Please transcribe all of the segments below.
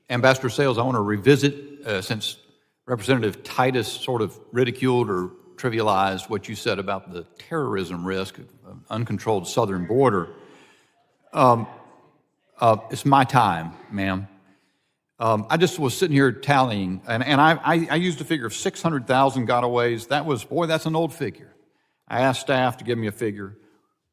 Ambassador Sales, I want to revisit, since Representative Titus sort of ridiculed or trivialized what you said about the terrorism risk of an uncontrolled southern border. It's my time, ma'am. I just was sitting here tallying, and I used a figure of 600,000 gotaways. That's an old figure. I asked staff to give me a figure.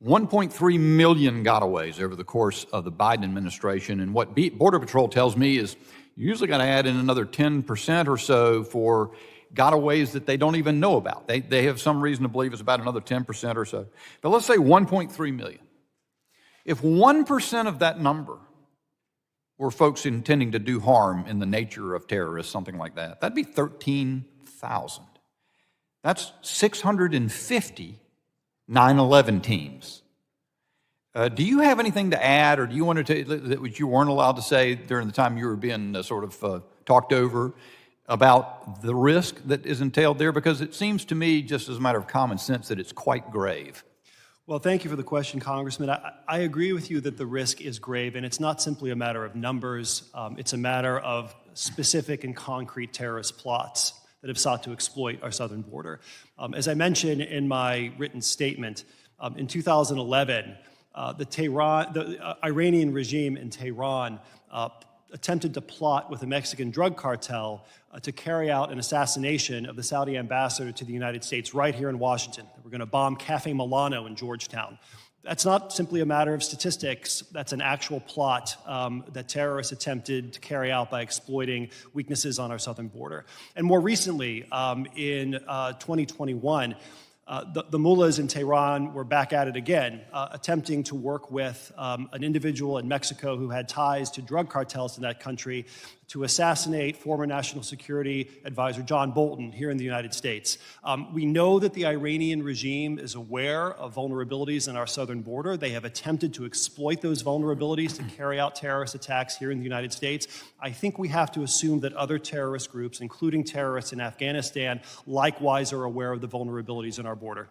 1.3 million gotaways over the course of the Biden administration, and what Border Patrol tells me is you usually got to add in another 10% or so for gotaways that they don't even know about. They have some reason to believe it's about another 10% or so. But let's say 1.3 million. If 1% of that number were folks intending to do harm in the nature of terrorists, something like that, that'd be 13,000. That's 650 9/11 teams. Do you have anything to add, or do you want to that you weren't allowed to say during the time you were being talked over about the risk that is entailed there? Because it seems to me, just as a matter of common sense, that it's quite grave. Well, thank you for the question, Congressman. I agree with you that the risk is grave, and it's not simply a matter of numbers. It's a matter of specific and concrete terrorist plots that have sought to exploit our southern border. As I mentioned in my written statement, in 2011, the Iranian regime in Tehran attempted to plot with a Mexican drug cartel to carry out an assassination of the Saudi ambassador to the United States right here in Washington. We're going to bomb Cafe Milano in Georgetown. That's not simply a matter of statistics. That's an actual plot that terrorists attempted to carry out by exploiting weaknesses on our southern border. And more recently, in 2021, the mullahs in Tehran were back at it again, attempting to work with an individual in Mexico who had ties to drug cartels in that country to assassinate former National Security Advisor John Bolton here in the United States. We know that the Iranian regime is aware of vulnerabilities in our southern border. They have attempted to exploit those vulnerabilities to carry out terrorist attacks here in the United States. I think we have to assume that other terrorist groups, including terrorists in Afghanistan, likewise are aware of the vulnerabilities in our border.